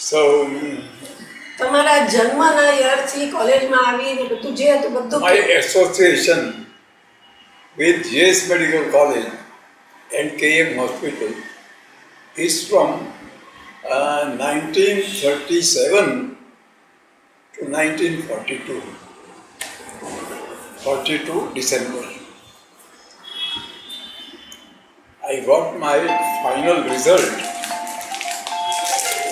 So, તમારા જન્મના યરથી કોલેજમાં આવીને બધું જે હતું બધું my association with G.S.MEDICAL College and K.M. Hospital is from 1937 to 1942. 42 December. I got my final result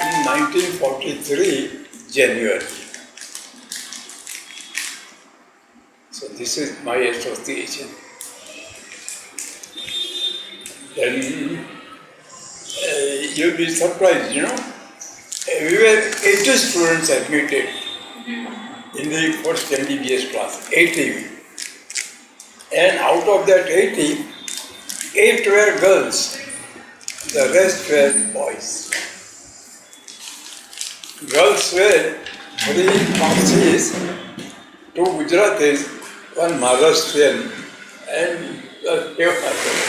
in 1943 January. So this is my association. Then you'll be surprised, you know. We were 80 students admitted in the first MBBS class, 80. And out of that 80, 8 were girls, the rest were boys. Girls were 3 Parsis, 2 Gujaratis, 1 Maharashtrian, and a few others.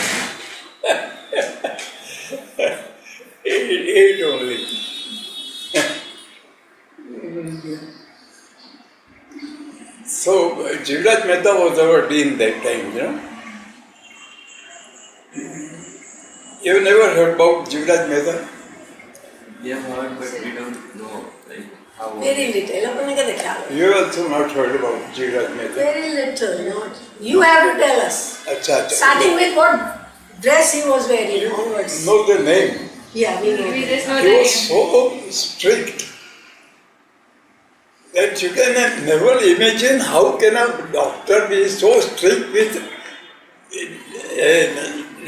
8 only. So, G.S. Mehta was our dean that time, you know. You've never heard about G.S. Mehta? We have heard, but we don't know like how. very little. એ લોકોને કદે ખ્યાલ હોય. You also not heard about G.S. Mehta? Very little, not. You have to tell us. Acha, acha. Starting with what dress he was wearing onwards. Know the name. Yeah, we know. We just know He the was name. so strict that you can never imagine how can a doctor be so strict with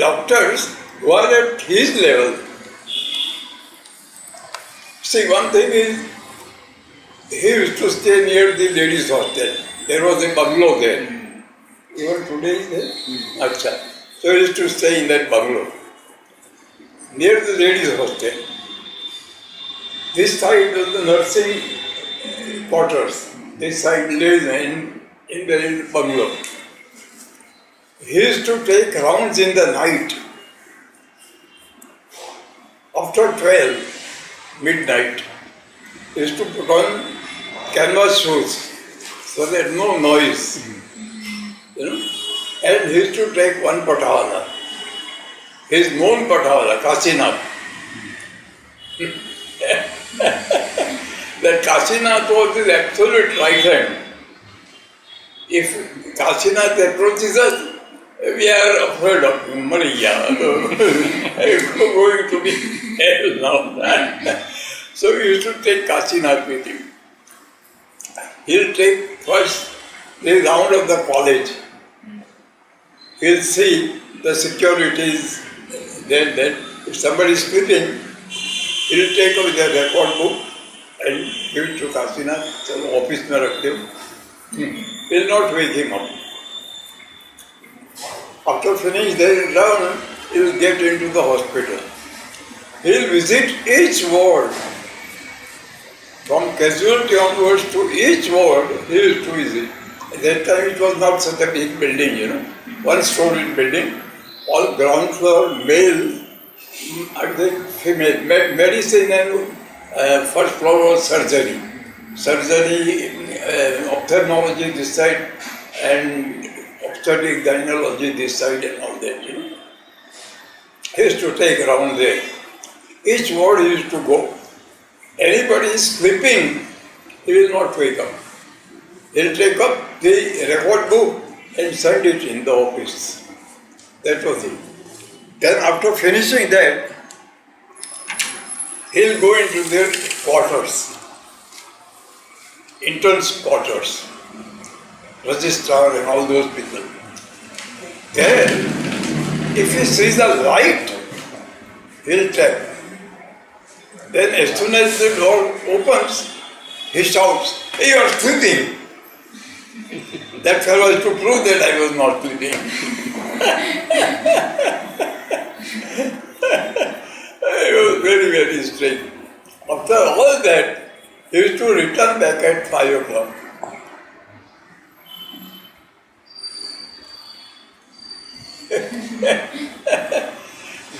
doctors who are at his level. See, one thing is, he used to stay near the ladies' hostel. There was a bungalow there. Even today is there? Acha. So he used to stay in that bungalow, near the ladies' hostel. This side was the nursing quarters. This side lays in the bungalow. He used to take rounds in the night. After 12, midnight, he used to put on canvas shoes so that no noise, you know. And he used to take one patawala, his known patawala, Kasinath. That Kasinath was his absolute right hand. If Kasinath approaches us, we are afraid of him. Mariya, going to be hell now. So we used to take Kasinath with him. He'll take first the round of the college. He'll see the securities. Then if somebody is sleeping, he'll take out the record book and give it to Kasinath. So office mein rakh do. He'll not wake him up. After finishing their round, he'll get into the hospital. He'll visit each ward. From casualty onwards to each ward, he used to visit. At that time, it was not such a big building, you know. One-story building, all ground floor, male, I think female, medicine and first floor was surgery. Surgery, ophthalmology this side, and obstetric gynecology this side and all that, you know. He used to take around there. Each ward he used to go. Anybody is sleeping, he will not wake up. He'll take up the record book and send it in the office. That was it. Then after finishing that, he'll go into their quarters, interns' quarters, registrar and all those people. Then, if he sees a light, he'll tap. Then as soon as the door opens, he shouts, "Hey, you are sleeping." That fellow is to prove that I was not sleeping. He was very, very strict. After all that, he used to return back at 5 o'clock.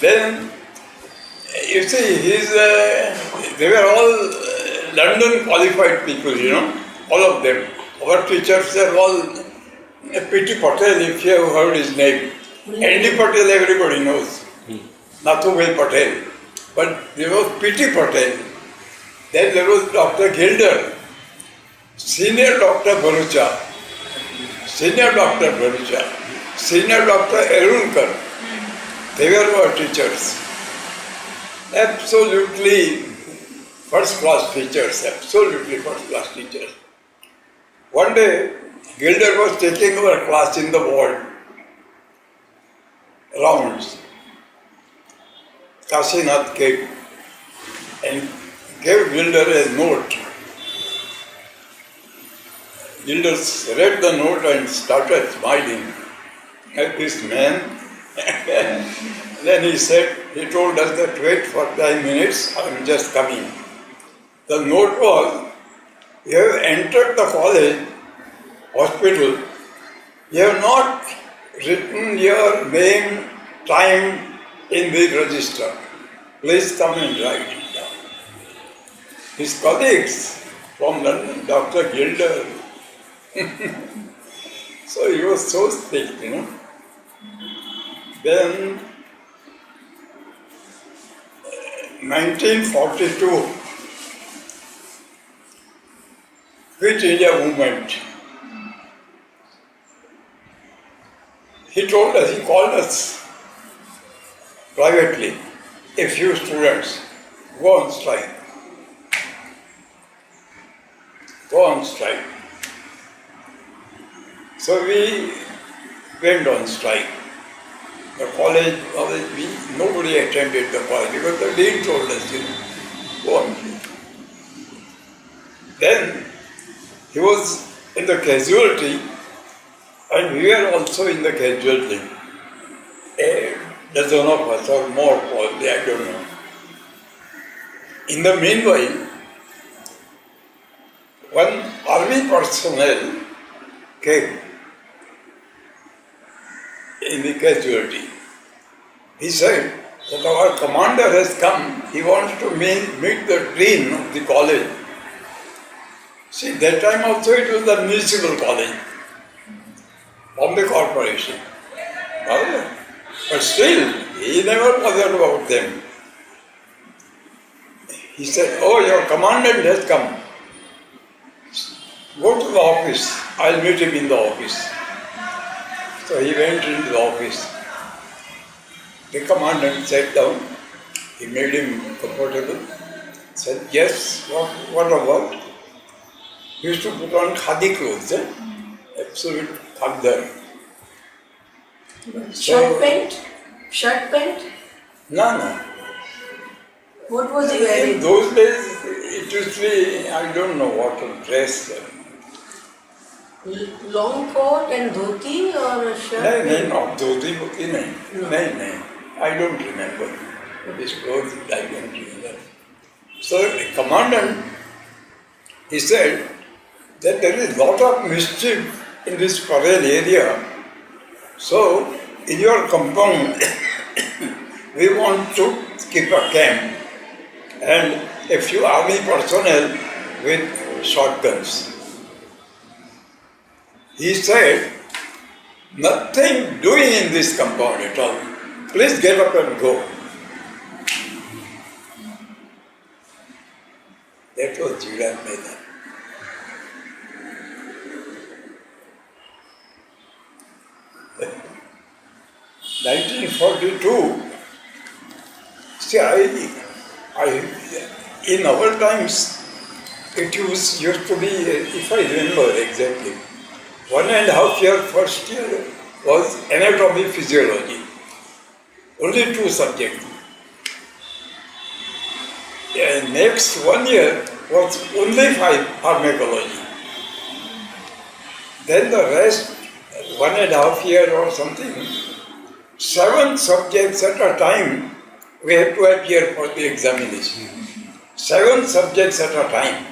Then, you see, they were all London qualified people, all of them. Our teachers are all P.T. Patel, if you have heard his name. N.D. Patel, everybody knows. Nathu Patel. But there was P.T. Patel. Then there was Dr. Gilder, Senior Dr. Bharucha, Senior Dr. Bharucha, Senior Dr. Erunkar. They were our teachers. Absolutely first-class teachers, absolutely first-class teachers. One day, Gilder was taking our class in the ward, rounds. Kasinath came and gave Gilder a note. Gilder read the note and started smiling at this man. Then he told us that wait for 5 minutes, I am just coming. The note was, you have entered the college, hospital, you have not written your name, time in the register. Please come and write it down. His colleagues from London, Dr. Gilder. So he was so strict, Then, 1942, Quit India movement. He called us privately, a few students, go on strike. Go on strike. So we went on strike. The college, nobody attended the college because the dean told us, go on. Then he was in the casualty and we were also in the casualty. A dozen of us or more probably, I don't know. In the meanwhile, one army personnel came in the casualty. He said that our commander has come, he wants to meet the dean of the college. See, that time also it was the municipal college from the corporation. But still, he never bothered about them. He said, oh, your commandant has come. Go to the office, I'll meet him in the office. So he went into the office. The commandant sat down, he made him comfortable, said, yes, what about? He used to put on khadi clothes, absolute khadar. Shirt pant? No. What was he wearing? In those days, it used to be, I don't know what to dress. Long coat and dhoti or a shirt? No, not dhoti, no. I don't remember. His clothes, I don't remember. So the commandant, he said that there is a lot of mischief in this Parel area. So, in your compound, we want to keep a camp and a few army personnel with shotguns. He said, nothing doing in this compound at all. Please get up and go. That was G.S.MEDICAL. In 1942, see, in our times, it used to be, if I remember exactly, 1.5 year first year was anatomy, physiology. Only 2 subjects. And next 1 year was only 5 pharmacology. Then the rest, 1.5 year or something, 7 subjects at a time, we had to appear for the examination. 7 subjects at a time.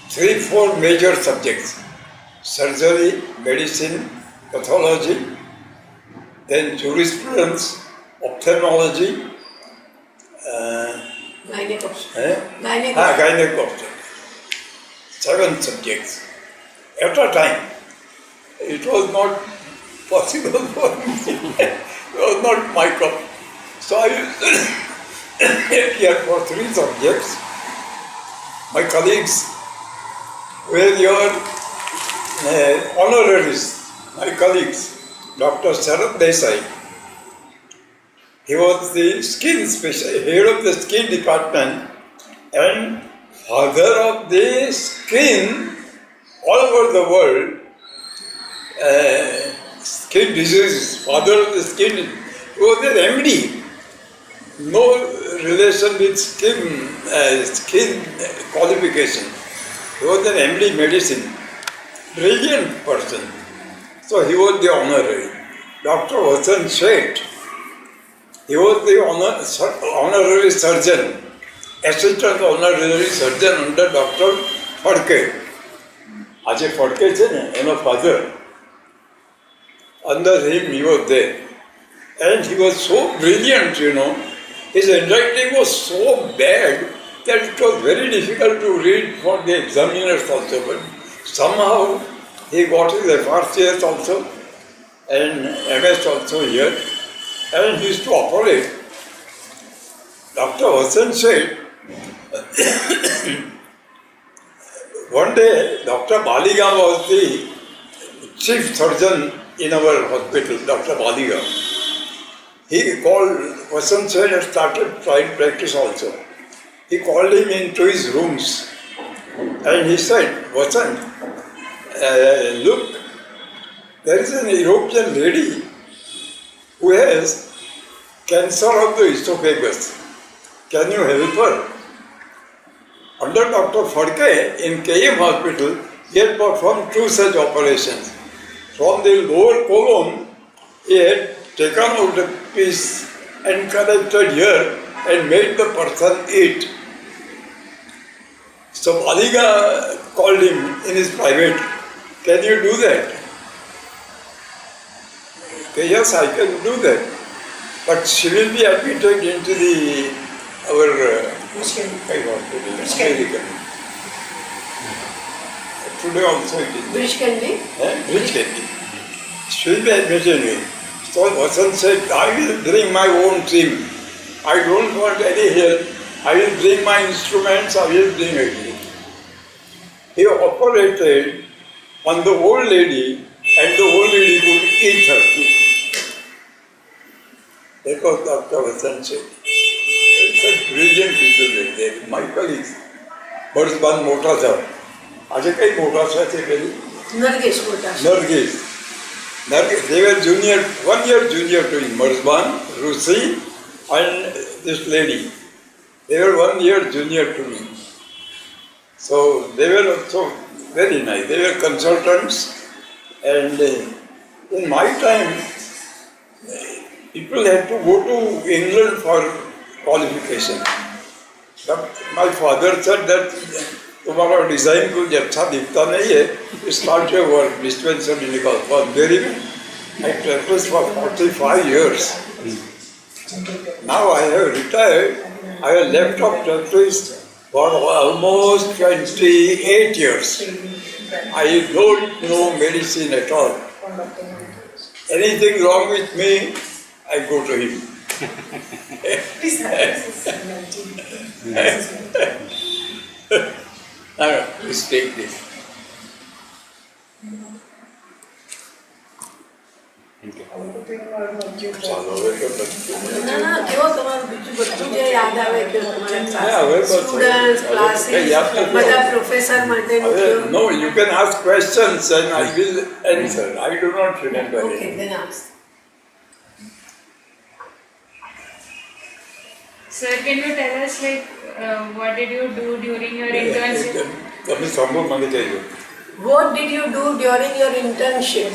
3-4 major subjects. Surgery, medicine, pathology, then jurisprudence, ophthalmology, gynecology. 7 subjects at a time. It was not possible for me. It was not my cup. So I appeared for 3 subjects. My colleagues were your honoraries. My colleagues, Dr.Vasant Desai. He was the skin specialist, head of the skin department and father of the skin all over the world. Skin diseases, father of the skin. He was an MD. No relation with skin qualification. He was an MD medicine. Brilliant person. So he was the honorary. Dr.Vasant Desai. He was the honorary surgeon, assistant honorary surgeon under Dr. Phadke. Ajay Phadke is his father. Under him he was there. And he was so brilliant, His handwriting was so bad that it was very difficult to read for the examiners also. But somehow he got his FRCS also and MS also here. And he used to operate. Dr. Vasant said, one day Dr. Baliga was the chief surgeon in our hospital, Dr. Baliga. He called, Vasant said had started private practice also. He called him into his rooms and he said, Vasant, look, there is an European lady who has cancer of the esophagus. Can you help her? Under Dr. Phadke in KM hospital, he had performed 2 such operations. From the lower colon, he had taken out a piece and connected here and made the person eat. So Baliga called him in his private, can you do that? Okay, yes, I can do that. But she will be admitted into our medical. Today also it is. Which can be? Which can be. She will be admitted. So Vasant said, I will bring my own team. I don't want any help. I will bring my instruments, I will bring everything. He operated on the old lady and the old lady could eat her food. That was Dr. Vasant said. Such brilliant people were there, my colleagues. Marzban Mota sir. Ajay kai Mota sir the very? Nargesh Mota sir. Nargesh. They were junior, 1 year junior to him. Marzban, Rusi and this lady. They were 1 year junior to me. So they were also very nice. They were consultants and in my time, people had to go to England for qualification. But my father said that तुम्हारा design कुछ अच्छा दिखता नहीं है, start your work, dispenser medical. For very good. I practiced for 45 years. Now I have retired. I have left off practice for almost 28 years. I don't know medicine at all. Anything wrong with me, I go to him. Please take this. કેવો તમારું બીજું બધું જે યાદ આવે કે તમારા students classes બધા પ્રોફેસર માટેનું No, you can ask questions and I will answer. I do not remember. Okay, then ask. Sir, can you tell us what did you do during your internship? તમે સાંભળો મને કહેજો. What did you do during your internship?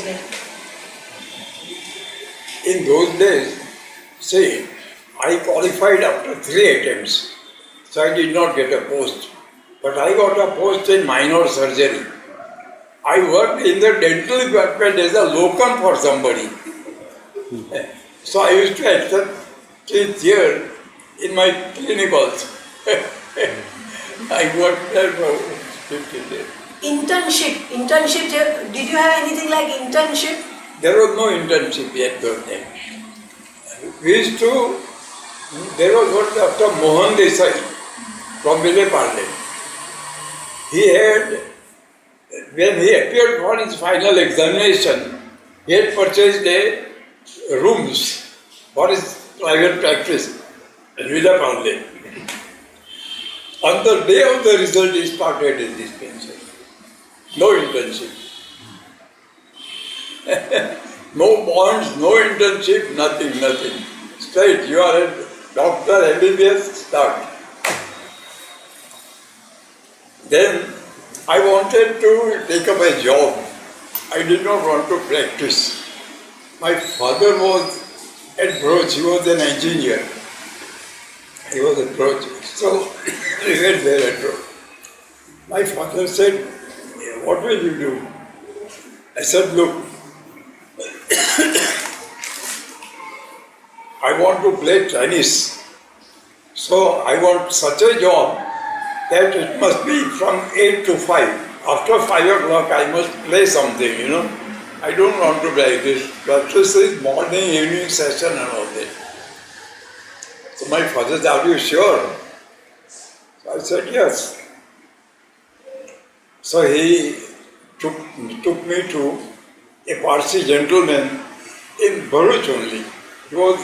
In those days, see, I qualified after 3 attempts, so I did not get a post. But I got a post in minor surgery. I worked in the dental department as a locum for somebody. So I used to accept teeth here in my clinic also. I worked there for 15 days. Internship, did you have anything like internship? There was no internship yet those days. We used to, there was what Dr.Vasant Desai from Vile. He had, when he appeared for his final examination, he had purchased rooms for his private practice at Vile. On the day of the result, he started his dispensary. No internship. No bonds, no internship, nothing. Straight, you are a doctor, MBBS, start. Then I wanted to take up a job. I did not want to practice. My father was at Broch, he was an engineer. He was at Broch. So we went there at Broch. My father said, what will you do? I said, look, I want to play tennis. So I want such a job that it must be from 8 to 5. After 5 o'clock I must play something, I don't want to play this. Practice is morning, evening session and all that. So my father said, are you sure? So I said, yes. So he took me to a Parsi gentleman in Bharuch only. He was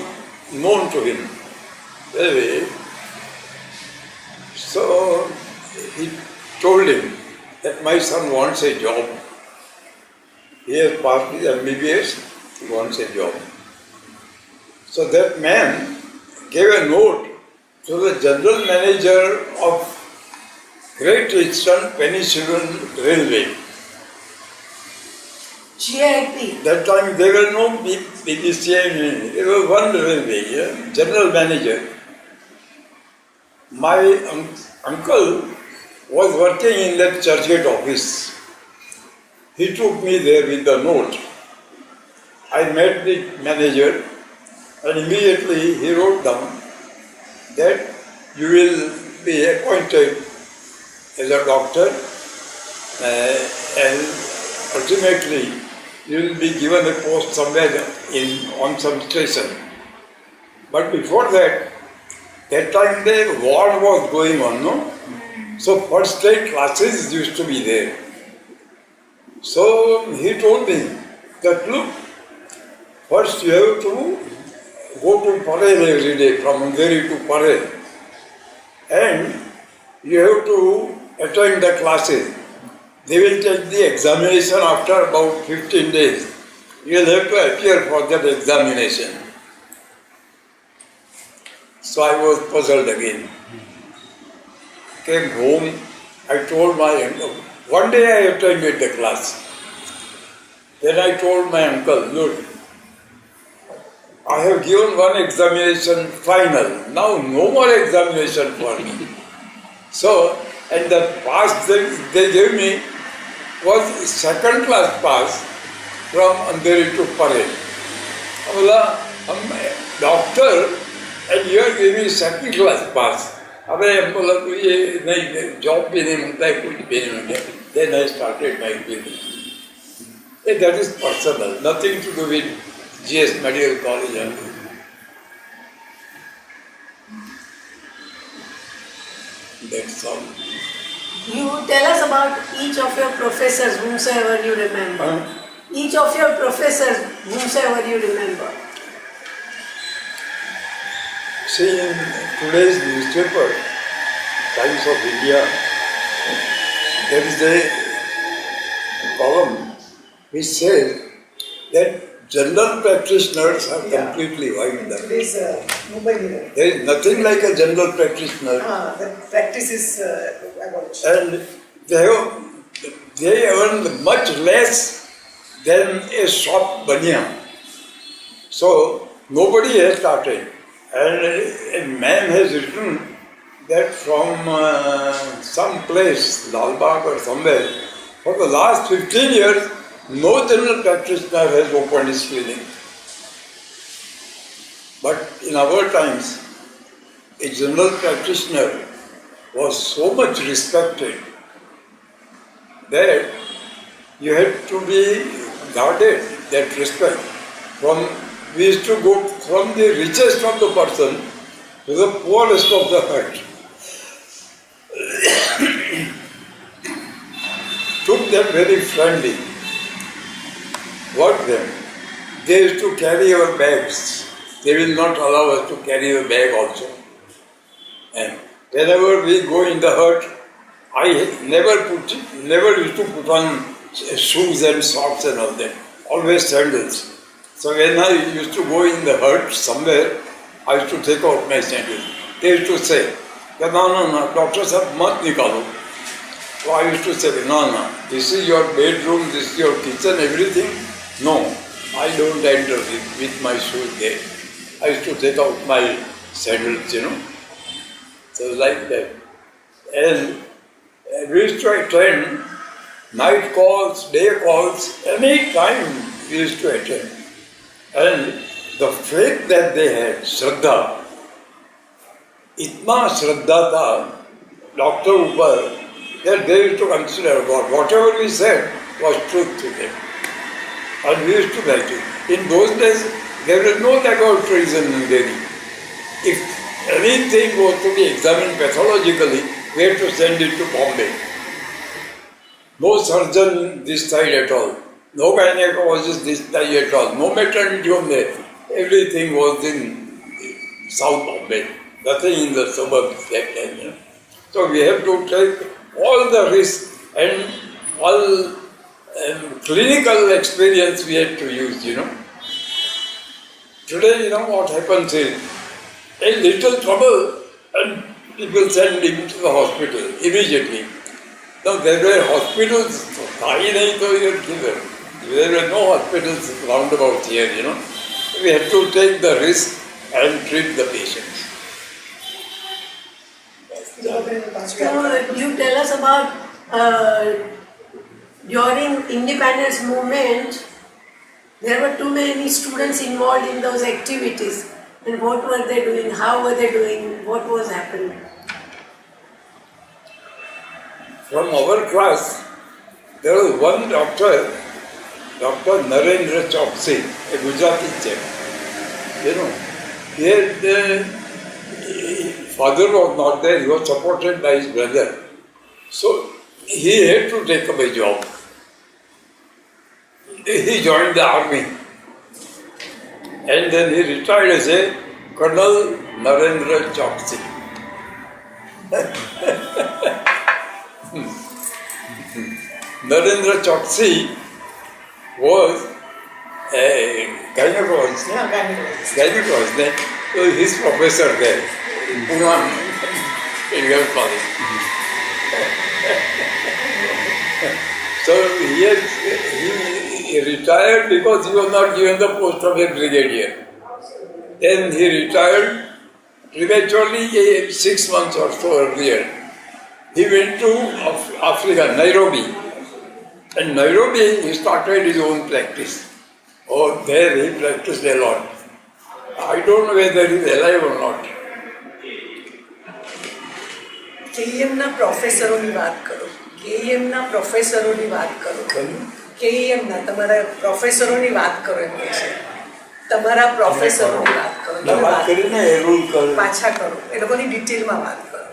known to him. Anyway, so he told him that my son wants a job. He has passed his MBBS, he wants a job. So that man gave a note to the general manager of Great Eastern Peninsular Railway. GIP. That time there were no BBC, there was one railway, general manager. My uncle was working in that Churchgate office. He took me there with the note. I met the manager and immediately he wrote down that you will be appointed as a doctor and ultimately you will be given a post somewhere on some station. But before that time the war was going on, no? So first rate classes used to be there. So he told me that look, first you have to go to Parel every day, from Hungary to Parel. And you have to attend the classes. They will take the examination after about 15 days. You will have to appear for that examination. So I was puzzled again. Came home, I told my uncle. One day I attended the class. Then I told my uncle, look, I have given one examination final. Now no more examination for me. So, and the pass they gave me was second class pass from Andheri to Parel. I'm a doctor and you are giving second class pass. अब बोला तो ये नहीं job भी नहीं मिलता है कुछ भी नहीं मिलता. Then I started my clinic. That is personal, nothing to do with G.S.MEDICAL college. That's all. You tell us about each of your professors, whomsoever you remember. Each of your professors, whomsoever you remember. See, in today's newspaper, Times of India, there is a column which says that general practitioners are completely wiped out. There is nothing like a general practitioner. The practice is abolished. And they earn much less than a shop baniya. So nobody has started. And a man has written that from some place, Lalbagh or somewhere, for the last 15 years, no general practitioner has opened his clinic. But in our times, a general practitioner was so much respected that you had to be guarded that respect. We used to go from the richest of the person to the poorest of the hut. Took them very friendly. What them? They used to carry our bags. They will not allow us to carry the bag also. And whenever we go in the hut, I never used to put on shoes and socks and all that. Always sandals. So when I used to go in the hut somewhere, I used to take out my sandals. They used to say, no, doctor sahab mat nikalo. So I used to say, no, this is your bedroom, this is your kitchen, everything. No, I don't enter with my shoes there. I used to take out my sandals, So like that. And we used to attend night calls, day calls, any time we used to attend. And the faith that they had, Shraddha, itna Shraddha tha, Dr. Upar, that they used to consider God. Whatever we said was truth to them. And we used to like it. In those days, there was no laboratories in Delhi. If anything was to be examined pathologically, we had to send it to Bombay. No surgeon this side at all. No gynecologist this side at all. No maternity home there. Everything was in South Bombay. Nothing in the suburbs that time. So we have to take all the risks and all clinical experience we had to use, Today, what happens is, a little trouble and people send him to the hospital immediately. Now there were hospitals, there were no hospitals roundabout here, We had to take the risk and treat the patients. So you tell us about during independence movement, there were too many students involved in those activities. And what were they doing? How were they doing? What was happening? From our class, there was one doctor, Dr. Narendra Chokshi, a Gujarati chap. His father was not there, he was supported by his brother. So he had to take up a job. He joined the army. And then he retired as a Colonel Narendra Chokshi. Narendra Chokshi was a gynecologist. Gynecologist. So his professor there in Pune Medical College. So he retired because he was not given the post of a brigadier. Then he retired prematurely 6 months or so earlier. He went to Africa, Nairobi. And Nairobi, he started his own practice. Oh, there he practiced a lot. I don't know whether he is alive or not. KEMના પ્રોફેસરોની વાત કરો. KEMના પ્રોફેસરોની વાત કરો. KEMના તમારા પ્રોફેસરોની વાત કરો એમ કહે છે. તમારા પ્રોફેસરોની વાત કરો. પાછા કરો. એ લોકોની ડિટેલમાં વાત કરો.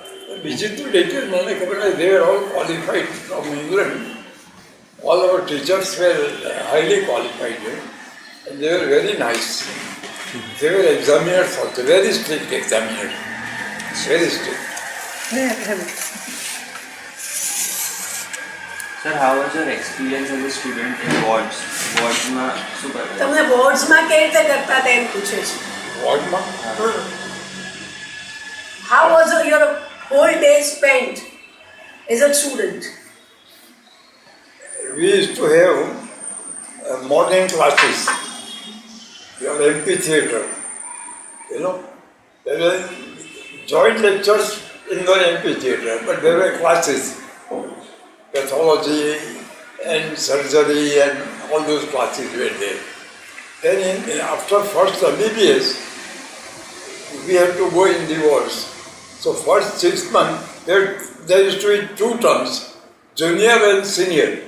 બીજી તો ડિટેલ મને ખબર નથી. They were all qualified from England. All our teachers were highly qualified. And they were very nice. They were examiners also, very strict examiners. Very strict. Sir, how was your experience as a student in wards? Wardsમાં શું કરતા? તમને બોર્ડ્સમાં કેવી રીતે કરતા હતા એમ પૂછે છે. Wardમાં? How was your whole day spent as a student? We used to have morning classes. We have amphitheater. There were joint lectures in the amphitheater, but there were classes. Pathology and surgery and all those classes were there. Then after first MBBS, we had to go in the wards. So first 6 months, there used to be 2 terms, junior and senior.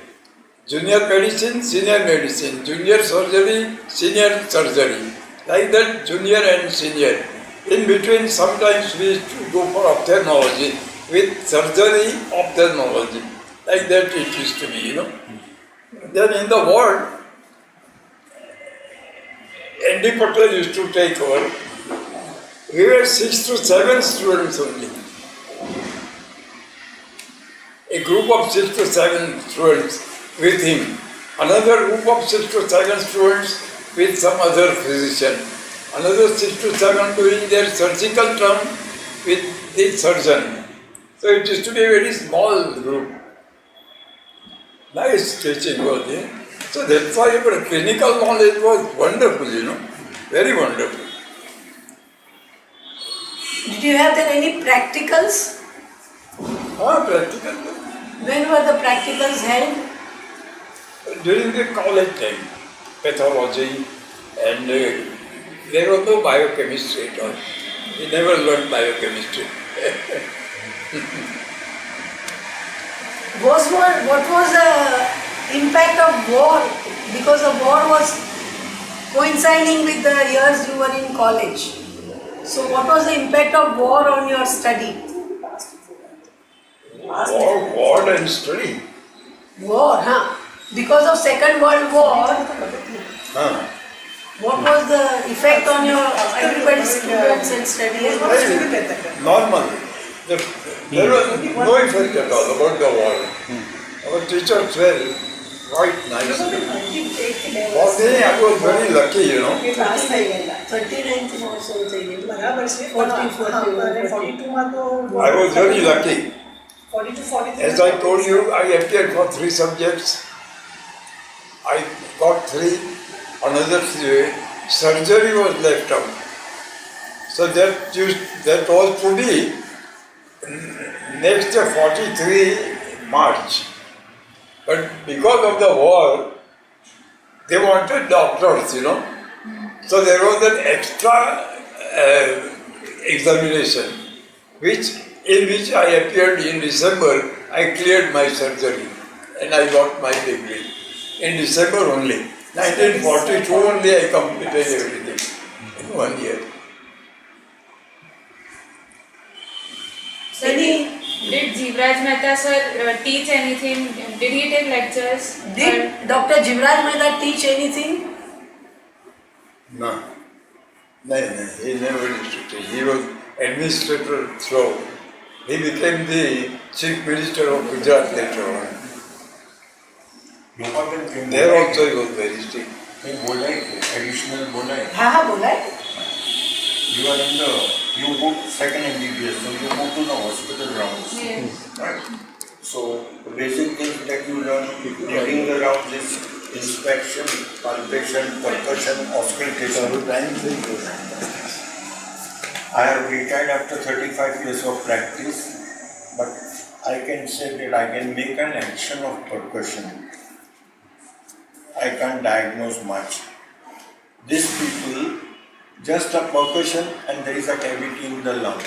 Junior medicine, senior medicine, junior surgery, senior surgery. Like that, junior and senior. In between, sometimes we used to go for ophthalmology with surgery, ophthalmology. Like that it used to be, Then in the ward, N.D. Patel used to take over. We were 6 to 7 students only. A group of 6 to 7 students with him. Another group of 6 to 7 students with some other physician. Another 6 to 7 doing their surgical term with the surgeon. So it used to be a very small group. Nice teaching was there. So that's why your clinical knowledge was wonderful, very wonderful. Did you have then any practicals? Practical. When were the practicals held? During the college time, pathology, and there was no biochemistry at all. We never learned biochemistry. What was the impact of war? Because the war was coinciding with the years you were in college. So what was the impact of war on your study? War and study. War, Because of Second World War, what was the effect on your everybody's students and studies? Normal. There was no effect at all about the war. Our teachers were quite nice. For me, I was very lucky, 39 also चाहिए. 42 I was very lucky. 42, As I told you, I appeared for 3 subjects. I got 3. Another surgery was left out. So that was to be next year 43 March. But because of the war, they wanted doctors, So there was an extra examination, in which I appeared in December. I cleared my surgery and I got my degree. In December only. 1942 only I completed everything in 1 year. So did Jivraj Mehta sir teach anything? Did he take lectures? Did Dr. Jivraj Mehta teach anything? No. No, he never used to teach. He was administrator through. He became the chief minister of Gujarat later on. There also he was very strict. Additional बोला है. हाँ बोला है. You go second MBBS, so you go to the hospital rounds. Yes. Right? So the basic things that you learn during the rounds is inspection, palpation, percussion, auscultation. I have retired after 35 years of practice, but I can say that I can make an action of percussion. I can't diagnose much. These people, just a percussion and there is a cavity in the lung.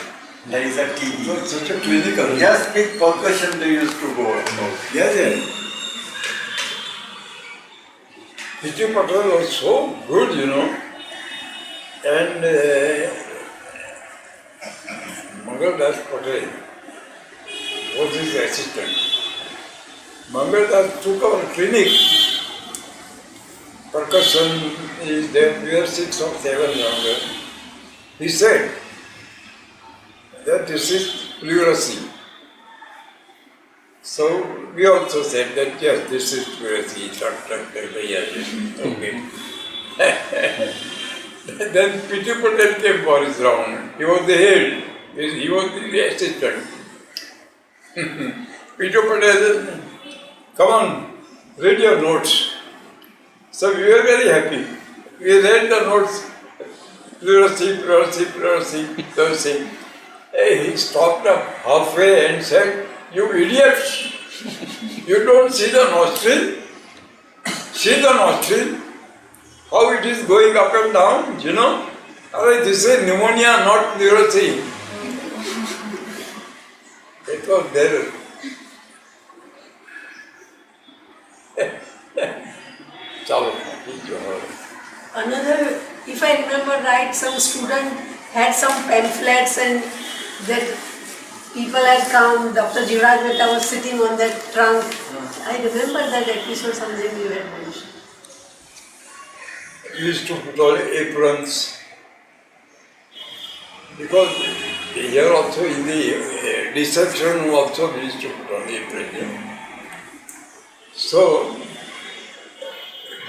There is a TB. So it's such a clinical. Just with percussion they used to go about. Yes. P.T. Patel was so good, and Mangaldas Patel was his assistant. Mangaldas took our clinic. Percussion is there, we are 6 or 7 younger. He said that this is pleurisy. So we also said that yes, this is pleurisy. Okay. Then P.T. Patel came for his round. He was the head. He was the assistant. P.T. Patel said, come on, read your notes. So we were very happy. We read the notes, pleurisy. He stopped up halfway and said, you idiots, you don't see the nostril? See the nostril? How it is going up and down, Alright, this is pneumonia, not neurology. It was there. Chalo, Another, if I remember right, some student had some pamphlets and that people had come, Dr. Jivraj Mehta was sitting on that trunk. I remember that episode, something you had mentioned. we used to put on aprons because here also in the reception also we used to put on apron. You know. So,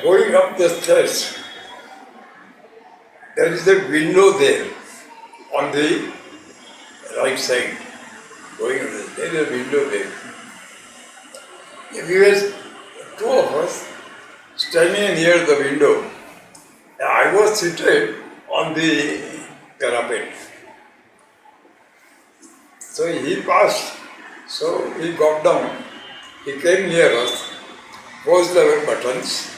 going up the stairs, there is a window there on the right side. Going on there is a window there. We were two of us standing near the window. I was seated on the parapet. So he passed, so he got down. He came near us, closed our buttons,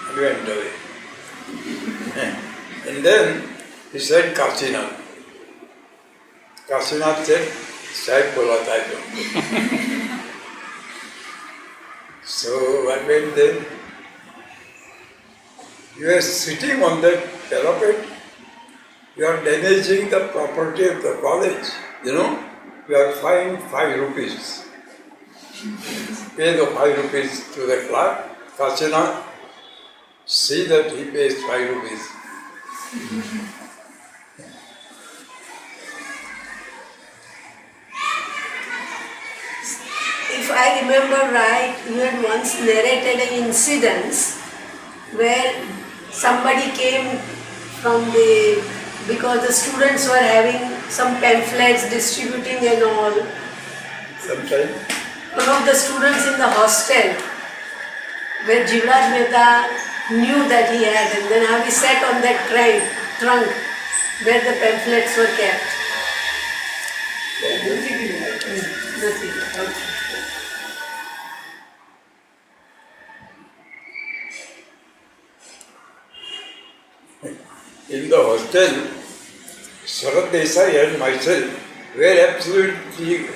and went away. And then he said, Kasinath. Kasinath said, Sahib bola tha. So I went there. You are sitting on that parapet, you are damaging the property of the college. You know, you are fined 5 rupees. Pay the 5 rupees to the clerk. Kasinath, see that he pays 5 rupees. If I remember right, you had once narrated an incident where somebody came from because the students were having some pamphlets distributing and all. Sometimes. One of the students in the hostel where Jivraj Mehta knew that he had, and then how he sat on that trunk where the pamphlets were kept. Nothing. Okay. In the hostel, Dr. Desai and myself were absolutely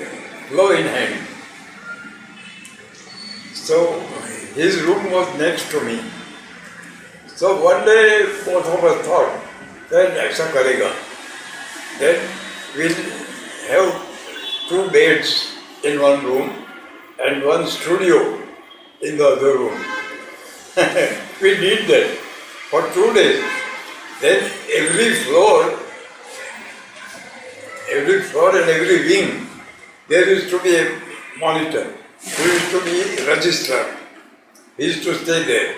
blow in hand. So his room was next to me. So one day both of us thought that aisa karega. Then we'll have 2 beds in one room and one studio in the other room. We did that for 2 days. Then every floor and every wing, there used to be a monitor, there used to be a registrar. He used to stay there.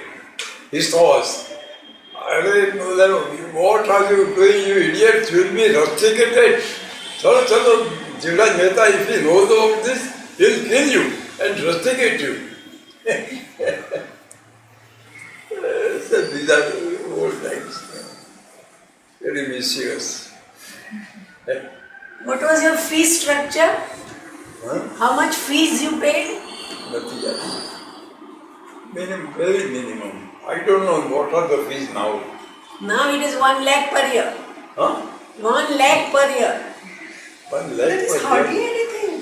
He saw us. I said, what are you doing, you idiots? You will be rusticated. Chalo, Jivraj Mehta, if he knows of this, he will kill you and rusticate you. So these are old times. Very mischievous. What was your fee structure? Huh? How much fees you paid? Nothing else. Very minimum. I don't know what are the fees now. Now it is 1 lakh per year. Huh? 1 lakh per year. 1 lakh That is per hardly year. anything.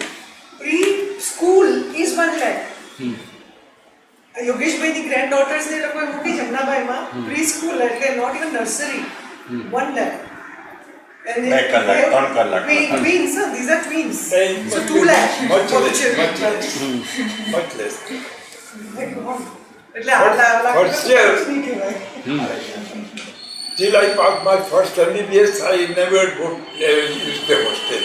Preschool is 1 lakh. Yogesh Bhai's granddaughters ne લોકો મૂકી જમનાભાઈ માં preschool એટલે not even nursery. 1 lakh. And બે કલાક, 3 કલાક. twins, huh? These are twins. And So 2 lakh much for the less, children. much less. Much less. My God. એટલે આટલા First year. નહીં કહેવાય. Till I passed my first MBBS, I never used the hostel.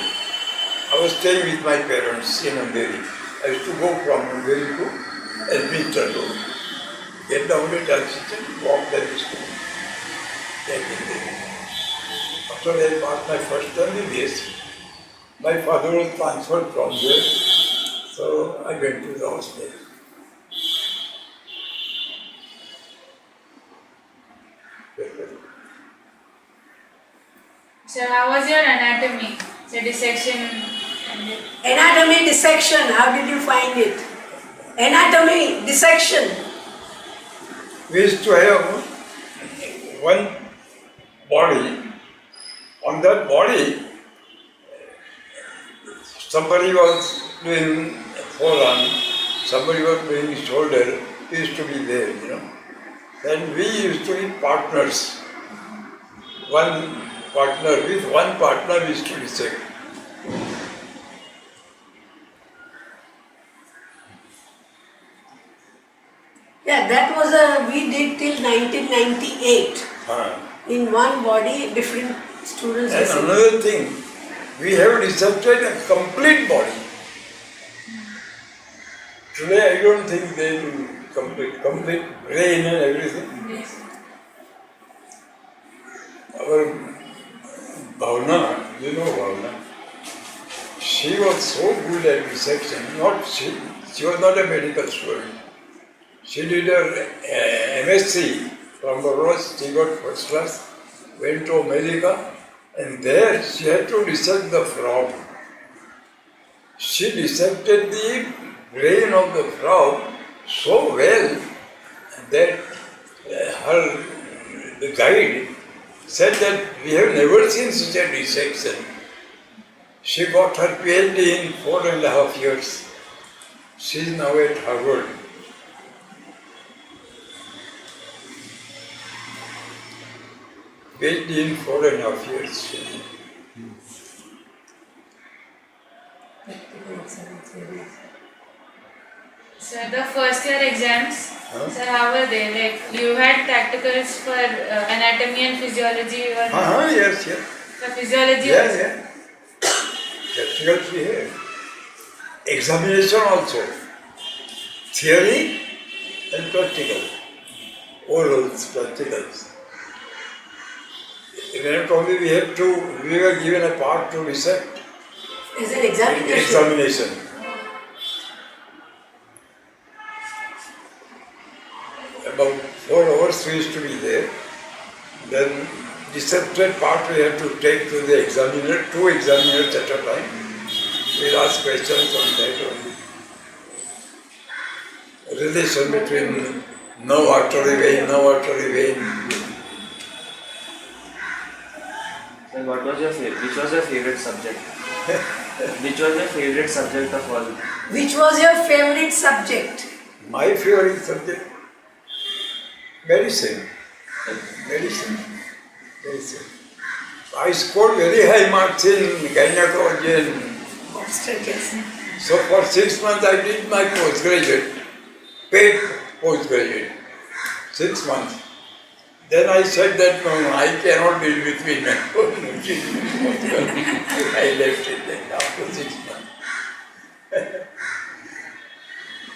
I was staying with my parents in Andheri. I used to go from Andheri to Edmonton Road. Get down at Alston, walk there to school. Take it there. After I passed my first MBBS, my father was transferred from there, so I went to the hostel. So how was your anatomy? So dissection and Anatomy dissection, how did you find it? Anatomy dissection. We used to have one body On that body, somebody was doing forearm, somebody was doing shoulder, used to be there, And we used to be partners. One partner, with one partner we used to dissect. Yeah, that was we did till 1998. In one body, different students. And another thing, we have dissected a complete body. Today I don't think they do complete brain and everything. Yes. Our Bhavna, you know Bhavna, she was so good at dissection. She was not a medical student. She did her MSc from Baroda. She got first class, went to America, and there she had to dissect the frog. She dissected the brain of the frog so well that the guide said that we have never seen such a dissection. She got her PhD in 4.5 years. She is now at Harvard. PhD in 4.5 years. So the first year exams, sir, how were they? Like you had practicals for anatomy and physiology or Yes. for physiology also? Yeah. Practicals we have. Examination also. Theory and practical. Orals, practicals. In anatomy we were given a part to dissect. Is an examination? Examination. About 4 hours we used to be there. Then dissected part we had to take to the examiner, 2 examiners at a time. We'll ask questions on that only. Relation between no artery vein. So which was your favorite subject? Which was your favorite subject of all? Which was your favorite subject? My favorite subject? Medicine. I scored very high marks in gynecology and Obstetrics. so for 6 months I did my postgraduate, paid postgraduate, 6 months. Then I said that no, I cannot deal with women. I left it then after 6 months.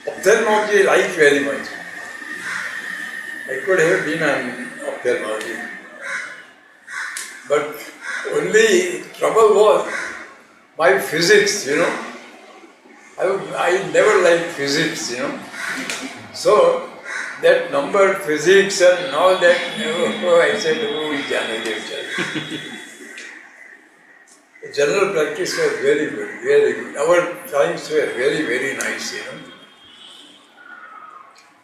Ophthalmology I like very much. I could have been an ophthalmology. But only trouble was my physics, I never liked physics, So that number, physics and all that, I said, General practice was very good, very good. Our times were very, very nice,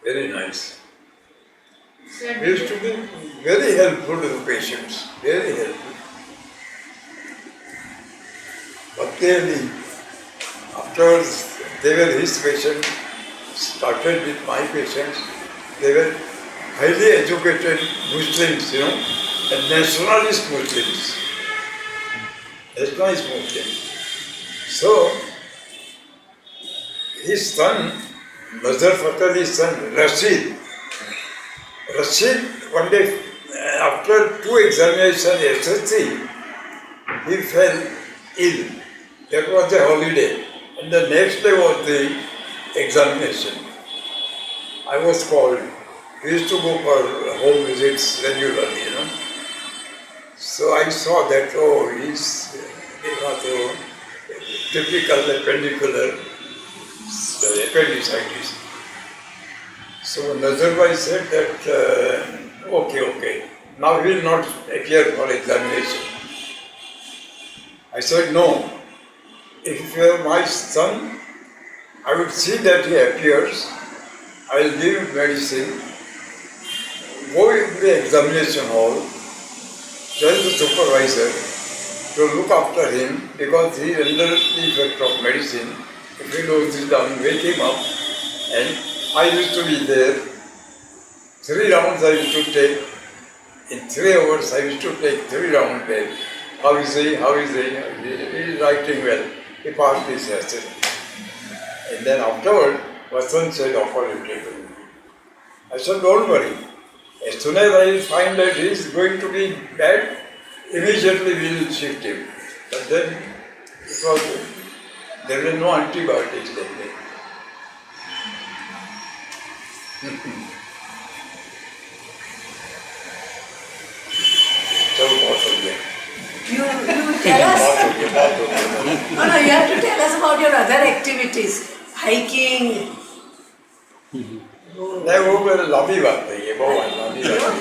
Very nice. Sir, We used to be very helpful to the patients, very helpful. But then, afterwards, they were his patients, started with my patients. They were highly educated Muslims, and nationalist Muslims. Nationalist Muslims. So, his son, Nazar Fatali's son, Rashid, one day, after 2 examinations SSC, he fell ill. That was a holiday. And the next day was the examination. I was called. We used to go for home visits regularly, So I saw that, he's typical appendicular appendicitis. So Nazarbhai said that, okay, now he will not appear for examination. I said, no, if you are my son, I would see that he appears, I will give him medicine, go into the examination hall, tell the supervisor to look after him because he is under the effect of medicine. If he goes down, wake him up. And I used to be there. 3 rounds I used to take. In 3 hours I used to take 3 rounds there. How is he? How is he? He is writing well. He passed his essay. And then afterward, Vasant said, operated. I said, don't worry. As soon as I find that he is going to be bad, immediately we will shift him. But then there were no antibiotics that day. So what of them? You tell us. No, you have to tell us about your other activities. Hiking. नहीं वो मेरे लाभी बात है ये बहुत लाभी बात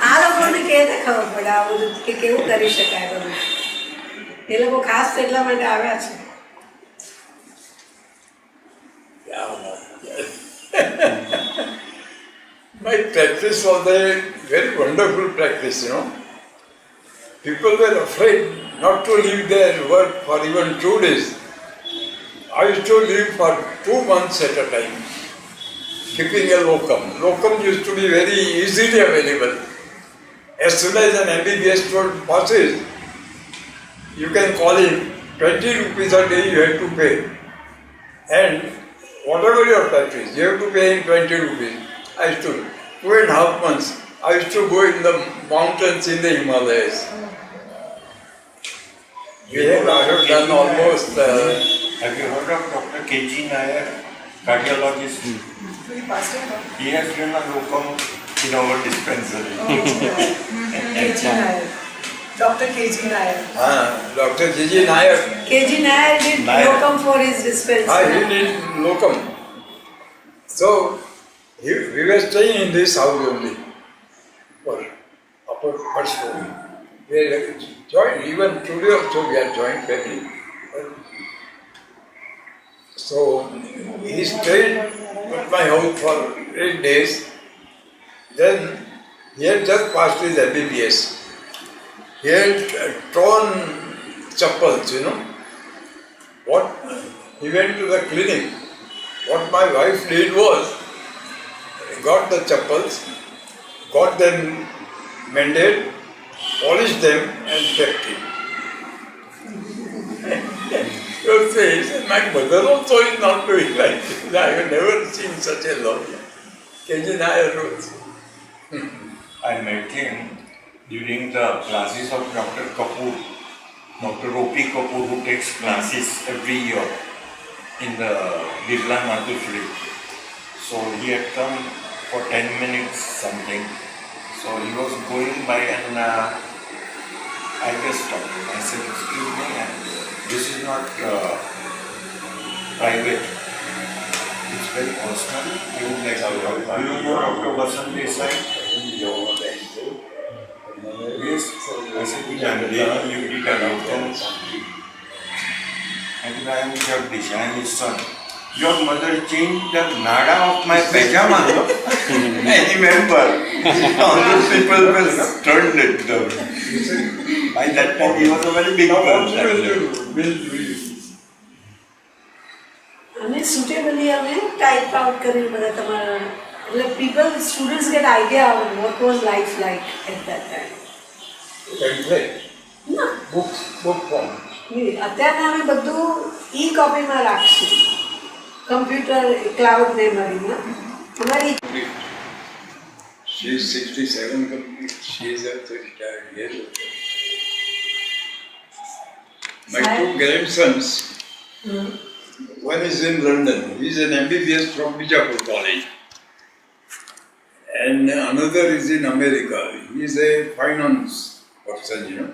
આ લોકોને કેવી ખબર પડે આ બધું કે કેવું કરી શકાય બધું એ લોકો ખાસ એટલા માટે આવ્યા છે My practice was a very wonderful practice, you know. People were afraid not to leave their work for even 2 days. I used to leave for 2 months at a time, keeping a locum. Locum used to be very easily available. As soon as an MBBS student passes, you can call him, 20 rupees a day you have to pay. And whatever your practice, you have to pay him 20 rupees. I used to, 2.5 months, I used to go in the mountains in the Himalayas. I have done almost... Have you heard of Dr. K.G. Nair, cardiologist? He has been a locum in our dispensary. KG Nair. Dr. KG Nair. Dr. G.G. Nair. KG Nair did locum for his dispensary. He did locum. So, we were staying in this house only for upper first floor. We are joined, even today also we are joint family. So, he stayed at my house for 8 days. Then, he had just passed his MBBS. He had torn chappals, you know. He went to the clinic. What my wife did was, got the chappals, got them mended, polished them and kept it. You say, my mother also is not doing like this. I have never seen such a love. K.G. Nair was. I met him during the classes of Dr. Kapoor, Dr. O.P. Kapoor, who takes classes every year in the Birla Madhusri. So he had come for 10 minutes something. So he was going by and I just stopped him. I said, excuse me, this is not private. It's very personal. You would like to know Dr.Vasant Desai? Yes. I said, you did a locum. I said, I am Jagdish, I am his son. Your mother changed the nada of my pajama. I remember. All those people were turned it down. By that time he was a very big person. અને suitably અમે type out કરીને બધા તમારા એટલે students get idea of what was life like at that time. Template. ના Book form. અત્યારે અમે બધું e-copyમાં રાખશું કમ્પ્યુટર ક્લાઉડ મેમરીમાં અમારી She is 67 complete. She is also retired. Yes. My 2 grandsons, one is in London. He is an MBBS from Bijapur College. And another is in America. He is a finance person, you know.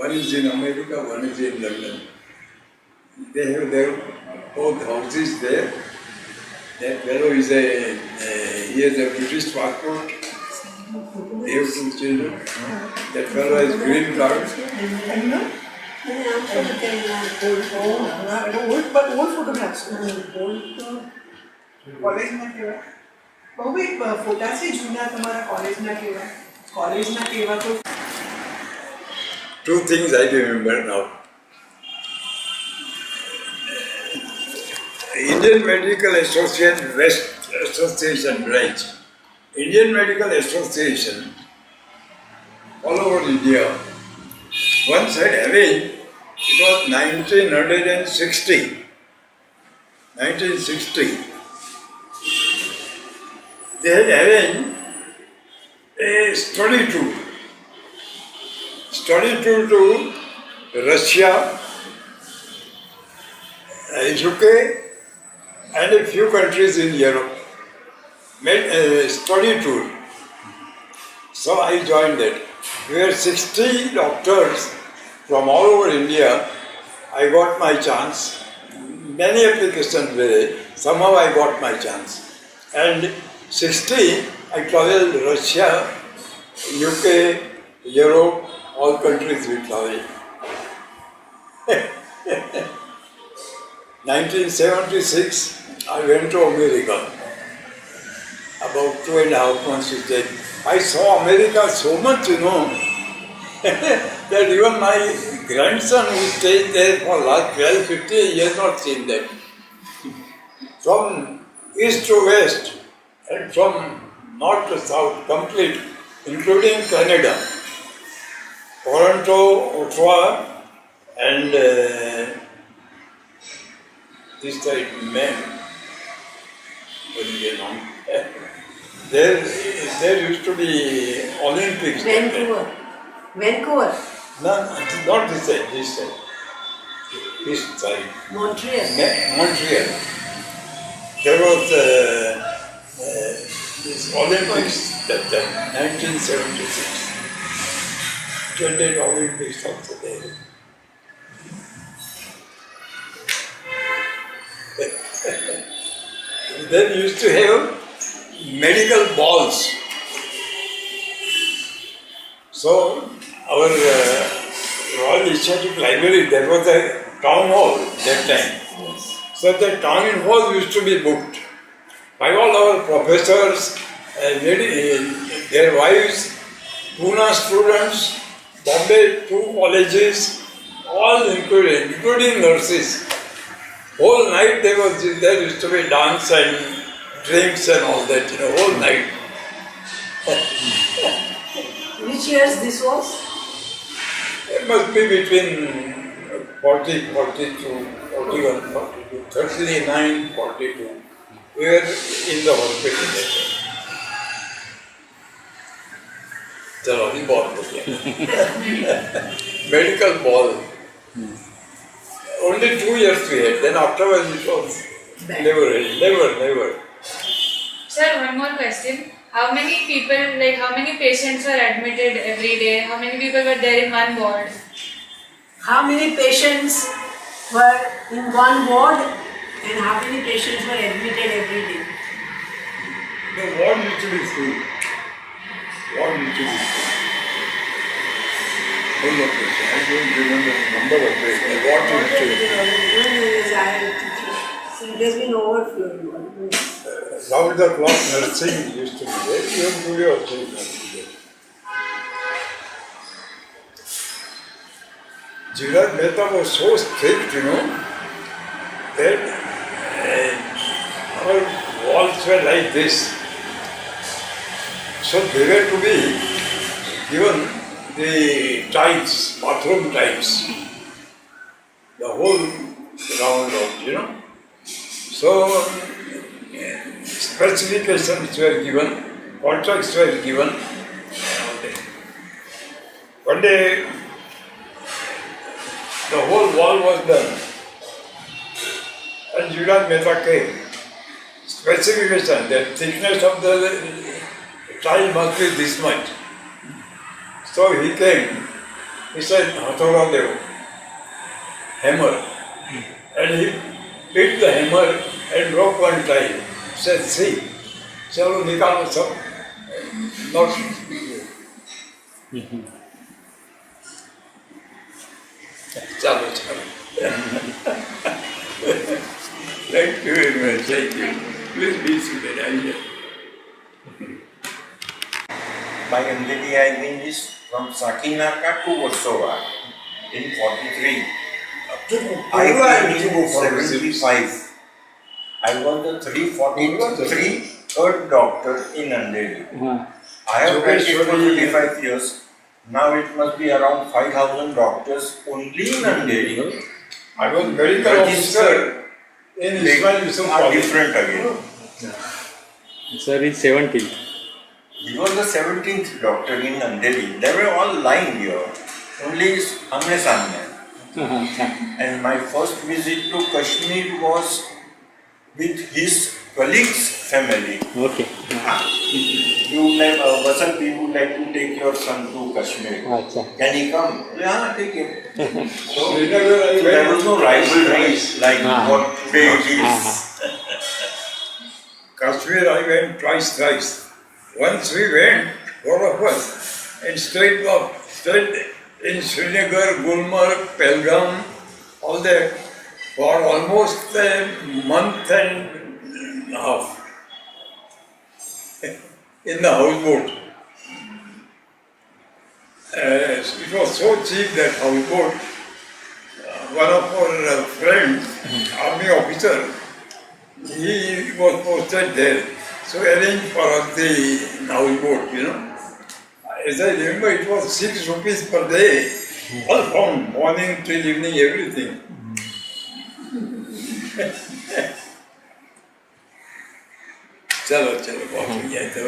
One is in America, one is in London. They have their both houses there. That fellow is he has a British passport. They have 2 children. That fellow has green card. અને આમ તો old photographs કોલેજના કેવા બહુ એક ફોટા છે જૂના તમારા કોલેજના કેવા તો two things I remember now. Indian Medical Association West Association branch. Indian Medical Association all over India once had arranged, it was 1960, they had arranged a study tour to Russia, UK and a few countries in Europe. Made a study tour. So I joined it. We were 60 doctors from all over India. I got my chance. Many applications were there. Somehow I got my chance. And 60, I traveled Russia, UK, Europe, all countries we traveled. 1976, I went to America. About 2.5 months to stay. I saw America so much, that even my grandson who stayed there for last 12, 15 years not seen that. From east to west and from north to south, complete, including Canada, Toronto, Ottawa, and this side, Maine. There used to be Olympics. Vancouver. No, not this side, this side. This side. Montreal. Montreal. There was this Olympics that time, 1976. 28 Olympics also there. Then used to have medical balls. So our Royal Institute Library, there was a town hall that time. Yes. So the town hall used to be booked by all our professors, their wives, Pune students, Bombay 2 colleges, all included, including nurses. Whole night there used to be dance and drinks and all that, whole night. Which years this was? It must be between 40, 42, 41, 42, 39, 42. We were in the hospital that time. Chalo, ball. Medical ball. Only 2 years we had, then afterwards it was never. Sir, one more question. How many patients were admitted every day? How many people were there in one ward? How many patients were in one ward and how many patients were admitted every day? The ward used to be full. Full of patients. I don't remember the number of patients. The ward used to be So it has been overflowing. round the clock nursing used to be there. Even today also is not there. G.S. Mehta was so strict, that our walls were like this. So they were to be given the tiles, bathroom tiles, the whole round, So specifications were given, contracts were given. One day, the whole wall was done. And G.S. Mehta came. Specification, the thickness of the tile must be this much. So he came. He said, Hathoda Dev, hammer. And he hit the hammer and broke one tile. He said, see, chalo nikalo sab. Not. Chalo. Thank you very much. Thank you. Please be seated. I'm here. My MD is from Sakinaka to Warsaw. in 43. Up to I Purva, came to go in for visits. 75. I was the 343 third doctor in Andheri. I have practiced for 25 years. Now it must be around 5,000 doctors only in Andheri. I was medical officer in Ismail Yusuf Are College. different again. Sir is 17. He was the 17th doctor in Andheri. They were all lying here. Only Amne Samne. And my first visit to Kashmir was with his colleague's family. Okay. Vasant, we would like to take your son to Kashmir. Acha. Can he come? Yeah, take him. So Whenever I there went was no rivalry like what today it is. Kashmir, I went twice, thrice. Once we went, four of us, and stayed in Srinagar, Gulmarg, Pelgam, all that, for almost a month and a half in the houseboat. It was so cheap, that houseboat. One of our friends, army officer, he was posted there. So arranged for us the houseboat, you know. As I remember, it was 6 rupees per day, all from morning till evening, everything. चलो चलो बहुत हो गया तो